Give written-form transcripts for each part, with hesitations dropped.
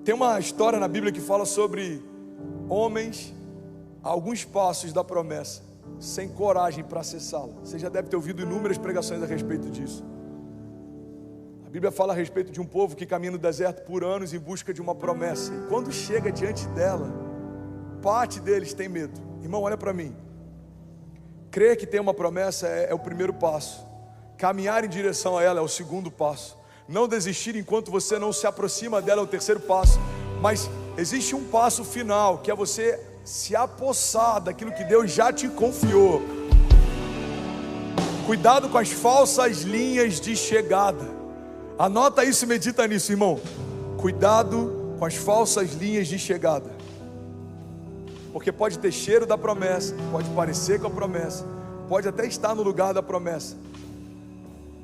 Tem uma história na Bíblia que fala sobre homens a alguns passos da promessa, sem coragem para acessá-la. Você já deve ter ouvido inúmeras pregações a respeito disso. A Bíblia fala a respeito de um povo que caminha no deserto por anos em busca de uma promessa. E quando chega diante dela, parte deles tem medo. Irmão, olha para mim. Crer que tem uma promessa é o primeiro passo. Caminhar em direção a ela é o segundo passo. Não desistir enquanto você não se aproxima dela é o terceiro passo. Mas existe um passo final, que é você se apossar daquilo que Deus já te confiou. Cuidado com as falsas linhas de chegada. Anota isso e medita nisso, irmão. Cuidado com as falsas linhas de chegada. Porque pode ter cheiro da promessa, pode parecer com a promessa, pode até estar no lugar da promessa,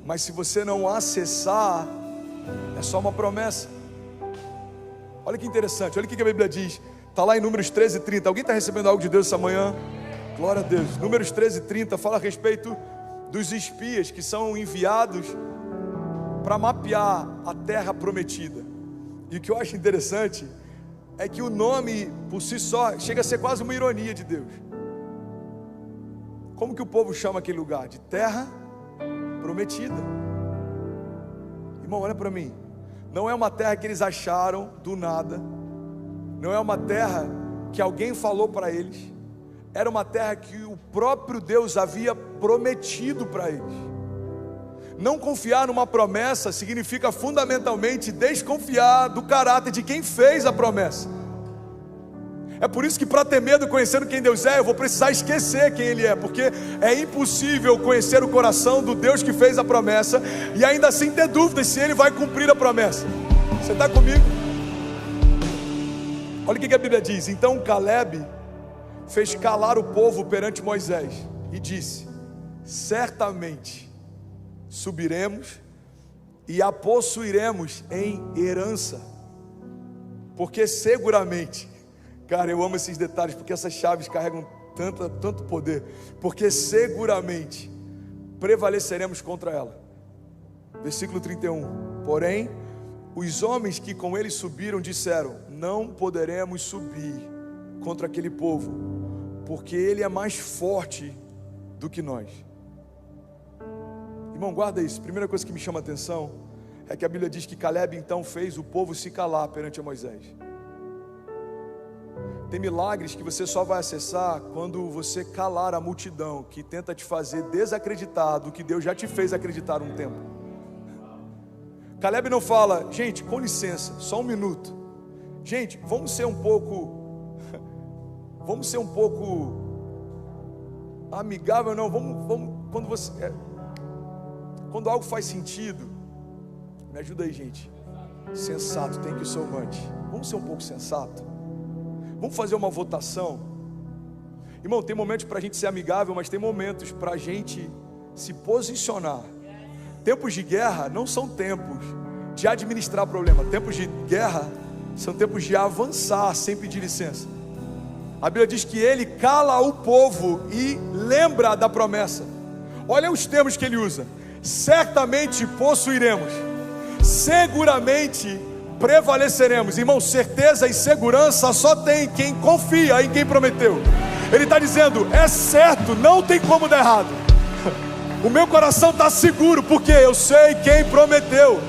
mas se você não acessar, é só uma promessa. Olha que interessante, olha o que a Bíblia diz. Está lá em Números 13:30. Alguém está recebendo algo de Deus essa manhã? Glória a Deus. Números 13:30 fala a respeito dos espias que são enviados para mapear a terra prometida. E o que eu acho interessante é que o nome por si só chega a ser quase uma ironia de Deus. Como que o povo chama aquele lugar? De terra prometida. Irmão, olha para mim. Não é uma terra que eles acharam do nada. Não é uma terra que alguém falou para eles. Era uma terra que o próprio Deus havia prometido para eles. Não confiar numa promessa significa fundamentalmente desconfiar do caráter de quem fez a promessa. É por isso que, para ter medo conhecendo quem Deus é, eu vou precisar esquecer quem Ele é, porque é impossível conhecer o coração do Deus que fez a promessa e ainda assim ter dúvidas se Ele vai cumprir a promessa. Você está comigo? Olha o que a Bíblia diz. Então Caleb fez calar o povo perante Moisés e disse: certamente subiremos e a possuiremos em herança, porque seguramente, cara, eu amo esses detalhes, porque essas chaves carregam tanto poder, porque seguramente prevaleceremos contra ela. Versículo 31, porém, os homens que com ele subiram disseram: não poderemos subir contra aquele povo, porque ele é mais forte do que nós. Irmão, guarda isso. Primeira coisa que me chama a atenção é que a Bíblia diz que Caleb então fez o povo se calar perante a Moisés. Tem milagres que você só vai acessar quando você calar a multidão que tenta te fazer desacreditar do que Deus já te fez acreditar um tempo. Caleb não fala: gente, com licença, só um minuto. Gente, vamos ser um pouco amigável, não, vamos, quando algo faz sentido, me ajuda aí, gente. Sensato, tem que so much. Vamos ser um pouco sensato. Vamos fazer uma votação. Irmão, tem momentos para a gente ser amigável, mas tem momentos para a gente se posicionar. Tempos de guerra não são tempos de administrar problema. Tempos de guerra são tempos de avançar sem pedir licença. A Bíblia diz que ele cala o povo e lembra da promessa. Olha os termos que ele usa: certamente possuiremos, seguramente prevaleceremos. Irmão, certeza e segurança só tem quem confia em quem prometeu. Ele está dizendo: é certo, não tem como dar errado. O meu coração está seguro, porque eu sei quem prometeu.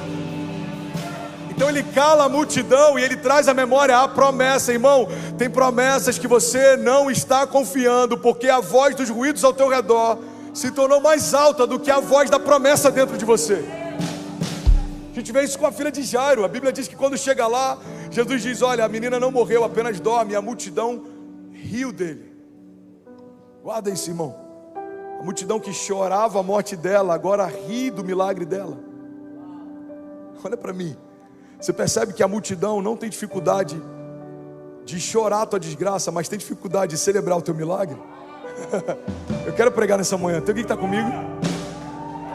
Então ele cala a multidão e ele traz à memória a promessa. Irmão, tem promessas que você não está confiando, porque a voz dos ruídos ao teu redor se tornou mais alta do que a voz da promessa dentro de você. A gente vê isso com a filha de Jairo. A Bíblia diz que quando chega lá, Jesus diz: olha, a menina não morreu, apenas dorme. E a multidão riu dele. Guarda isso, irmão. A multidão que chorava a morte dela, agora ri do milagre dela. Olha para mim. Você percebe que a multidão não tem dificuldade de chorar a tua desgraça, mas tem dificuldade de celebrar o teu milagre? Eu quero pregar nessa manhã. Tem alguém que está comigo?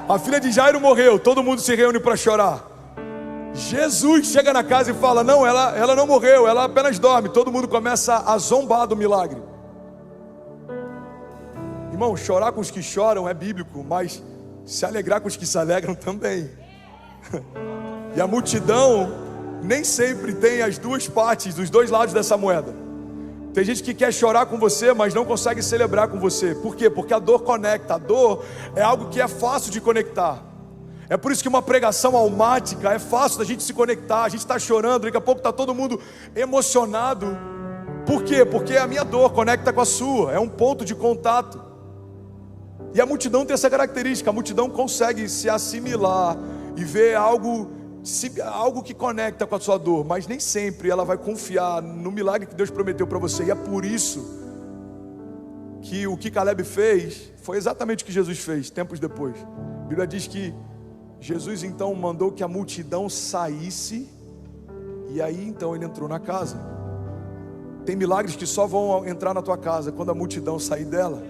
A filha de Jairo morreu, todo mundo se reúne para chorar. Jesus chega na casa e fala: não, ela não morreu, ela apenas dorme. Todo mundo começa a zombar do milagre. Irmão, chorar com os que choram é bíblico, mas se alegrar com os que se alegram também. E a multidão nem sempre tem as duas partes, dos dois lados dessa moeda. Tem gente que quer chorar com você, mas não consegue celebrar com você. Por quê? Porque a dor conecta. A dor é algo que é fácil de conectar. É por isso que uma pregação almática é fácil da gente se conectar. A gente está chorando, daqui a pouco está todo mundo emocionado. Por quê? Porque a minha dor conecta com a sua. É um ponto de contato. E a multidão tem essa característica. A multidão consegue se assimilar e ver algo que conecta com a sua dor, mas nem sempre ela vai confiar no milagre que Deus prometeu para você. E é por isso que o que Caleb fez foi exatamente o que Jesus fez tempos depois. A Bíblia diz que Jesus então mandou que a multidão saísse, e aí então ele entrou na casa. Tem milagres que só vão entrar na tua casa quando a multidão sair dela.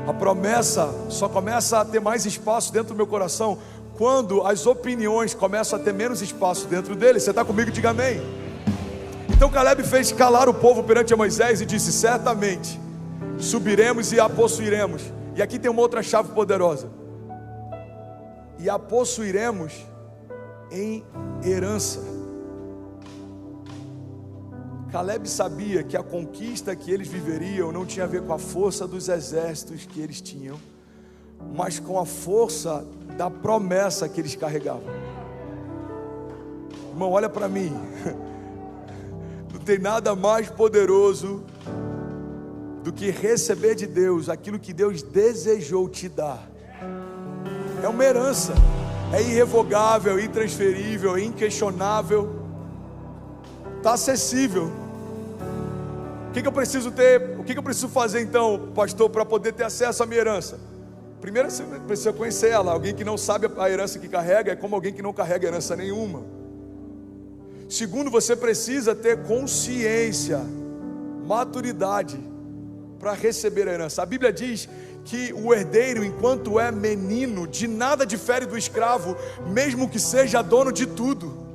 A promessa só começa a ter mais espaço dentro do meu coração quando as opiniões começam a ter menos espaço dentro dele. Você está comigo? Diga amém. Então Caleb fez calar o povo perante Moisés e disse: certamente subiremos e a possuiremos. E aqui tem uma outra chave poderosa: e a possuiremos em herança. Caleb sabia que a conquista que eles viveriam não tinha a ver com a força dos exércitos que eles tinham, mas com a força da promessa que eles carregavam. Irmão, olha para mim. Não tem nada mais poderoso do que receber de Deus aquilo que Deus desejou te dar. É uma herança, é irrevogável, intransferível, inquestionável, está acessível. O que eu preciso ter? O que eu preciso fazer então, pastor, para poder ter acesso à minha herança? Primeiro, você precisa conhecer ela. Alguém que não sabe a herança que carrega é como alguém que não carrega herança nenhuma. Segundo, você precisa ter consciência, maturidade para receber a herança. A Bíblia diz que o herdeiro, enquanto é menino, de nada difere do escravo, mesmo que seja dono de tudo.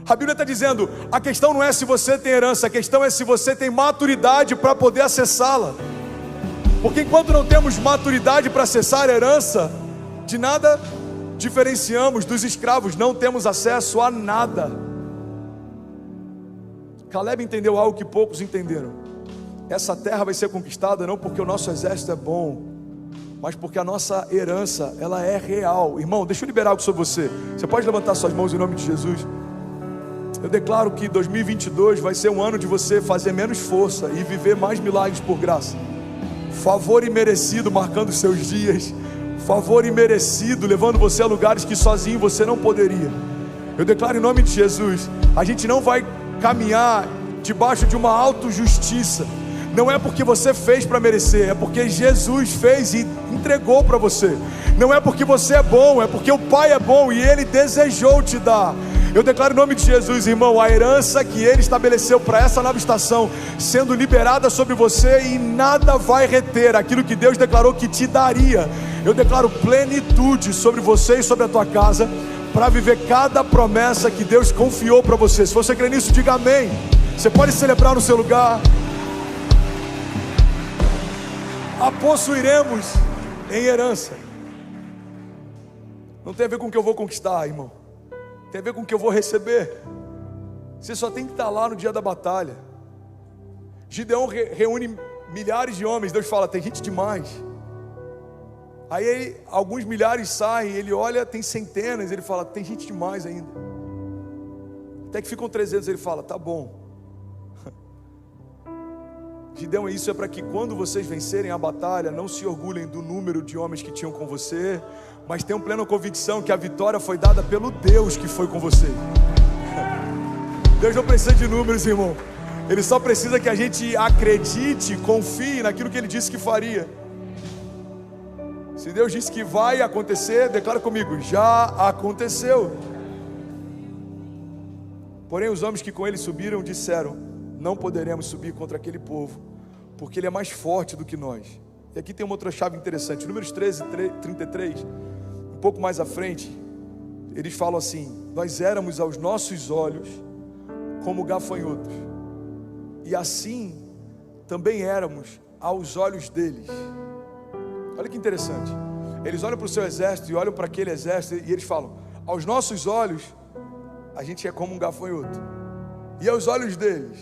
A Bíblia está dizendo, a questão não é se você tem herança, a questão é se você tem maturidade para poder acessá-la. Porque enquanto não temos maturidade para acessar a herança, de nada diferenciamos dos escravos, não temos acesso a nada. Caleb entendeu algo que poucos entenderam. Essa terra vai ser conquistada não porque o nosso exército é bom, mas porque a nossa herança, ela é real. Irmão, deixa eu liberar algo sobre você. Você pode levantar suas mãos em nome de Jesus? Eu declaro que 2022 vai ser um ano de você fazer menos força e viver mais milagres por graça. Favor imerecido marcando seus dias. Favor imerecido levando você a lugares que sozinho você não poderia. Eu declaro em nome de Jesus, a gente não vai caminhar debaixo de uma autojustiça. Não é porque você fez para merecer, é porque Jesus fez e entregou para você. Não é porque você é bom, é porque o Pai é bom e Ele desejou te dar. Eu declaro em nome de Jesus, irmão, a herança que Ele estabeleceu para essa nova estação, sendo liberada sobre você, e nada vai reter aquilo que Deus declarou que te daria. Eu declaro plenitude sobre você e sobre a tua casa, para viver cada promessa que Deus confiou para você. Se você crê nisso, diga amém. Você pode celebrar no seu lugar. A possuiremos em herança. Não tem a ver com o que eu vou conquistar, irmão. Tem a ver com o que eu vou receber. Você só tem que estar lá no dia da batalha. Gideão reúne milhares de homens. Deus fala, tem gente demais. Aí alguns milhares saem, ele olha, tem centenas. Ele fala, tem gente demais ainda. Até que ficam 300, ele fala, tá bom. Gideão, isso é para que quando vocês vencerem a batalha, não se orgulhem do número de homens que tinham com você, mas tenham plena convicção que a vitória foi dada pelo Deus que foi com você. Deus não precisa de números, irmão. Ele só precisa que a gente acredite, confie naquilo que Ele disse que faria. Se Deus disse que vai acontecer, declara comigo, já aconteceu. Porém os homens que com ele subiram disseram, não poderemos subir contra aquele povo, porque ele é mais forte do que nós. E aqui tem uma outra chave interessante. Números 13, 33, um pouco mais à frente, eles falam assim, nós éramos aos nossos olhos como gafanhotos, e assim também éramos aos olhos deles. Olha que interessante. Eles olham para o seu exército e olham para aquele exército, e eles falam, aos nossos olhos a gente é como um gafanhoto. E aos olhos deles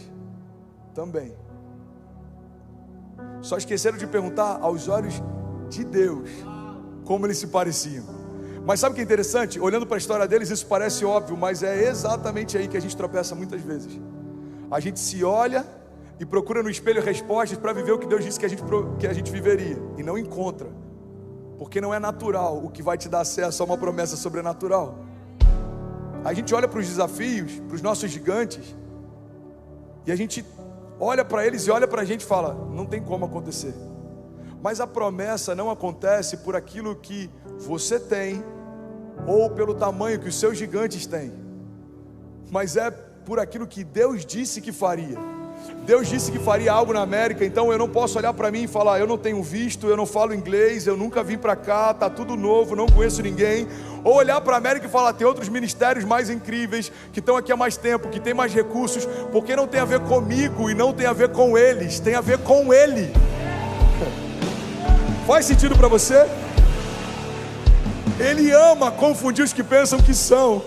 também. Só esqueceram de perguntar aos olhos de Deus como eles se pareciam. Mas sabe o que é interessante? Olhando para a história deles, isso parece óbvio, mas é exatamente aí que a gente tropeça muitas vezes. A gente se olha e procura no espelho respostas para viver o que Deus disse que a gente viveria, e não encontra, porque não é natural o que vai te dar acesso a uma promessa sobrenatural. A gente olha para os desafios, para os nossos gigantes, e a gente olha para eles e olha para a gente e fala, não tem como acontecer. Mas a promessa não acontece por aquilo que você tem, ou pelo tamanho que os seus gigantes têm, mas é por aquilo que Deus disse que faria. Deus disse que faria algo na América, então eu não posso olhar para mim e falar, eu não tenho visto, eu não falo inglês, eu nunca vim para cá, tá tudo novo, não conheço ninguém. Ou olhar para a América e falar, tem outros ministérios mais incríveis, que estão aqui há mais tempo, que tem mais recursos, porque não tem a ver comigo e não tem a ver com eles, tem a ver com Ele. Faz sentido para você? Ele ama confundir os que pensam que são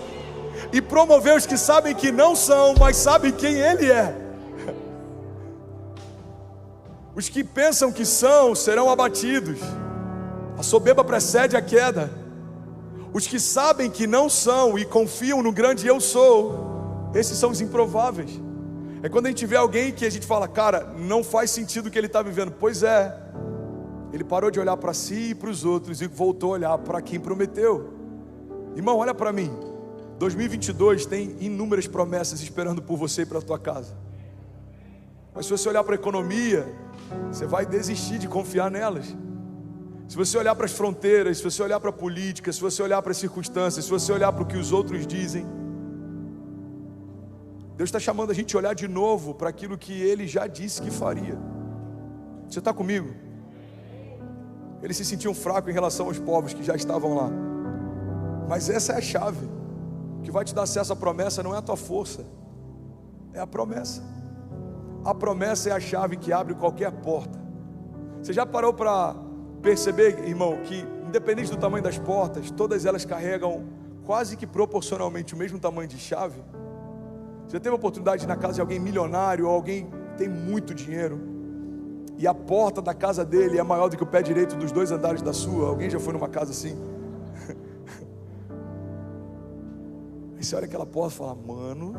e promover os que sabem que não são, mas sabem quem Ele é. Os que pensam que são serão abatidos. A soberba precede a queda. Os que sabem que não são e confiam no grande eu sou, esses são os improváveis. É quando a gente vê alguém que a gente fala, cara, não faz sentido o que ele está vivendo. Pois é, ele parou de olhar para si e para os outros e voltou a olhar para quem prometeu. Irmão, olha para mim. 2022 tem inúmeras promessas esperando por você e para a tua casa. Mas se você olhar para a economia, você vai desistir de confiar nelas. Se você olhar para as fronteiras, se você olhar para a política, se você olhar para as circunstâncias, se você olhar para o que os outros dizem, Deus está chamando a gente a olhar de novo para aquilo que Ele já disse que faria. Você está comigo? Eles se sentiam fracos em relação aos povos que já estavam lá. Mas essa é a chave. O que vai te dar acesso à promessa não é a tua força, é a promessa. A promessa é a chave que abre qualquer porta. Você já parou para perceber, irmão, que independente do tamanho das portas, todas elas carregam quase que proporcionalmente o mesmo tamanho de chave? Você teve a oportunidade de ir na casa de alguém milionário, ou alguém que tem muito dinheiro, e a porta da casa dele é maior do que o pé direito dos 2 andares da sua? Alguém já foi numa casa assim? Aí você olha aquela porta e fala, mano...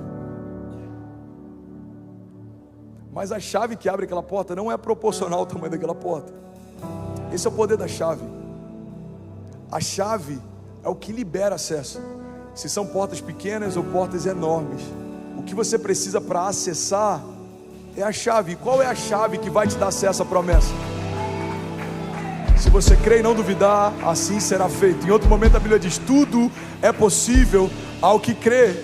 Mas a chave que abre aquela porta não é proporcional ao tamanho daquela porta. Esse é o poder da chave. A chave é o que libera acesso. Se são portas pequenas ou portas enormes, o que você precisa para acessar é a chave. E qual é a chave que vai te dar acesso à promessa? Se você crê e não duvidar, assim será feito. Em outro momento a Bíblia diz, tudo é possível ao que crê.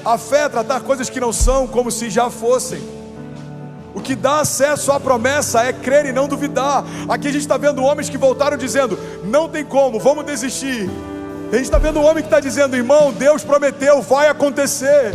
A fé é tratar coisas que não são como se já fossem. O que dá acesso à promessa é crer e não duvidar. Aqui a gente está vendo homens que voltaram dizendo, não tem como, vamos desistir. A gente está vendo um homem que está dizendo, irmão, Deus prometeu, vai acontecer.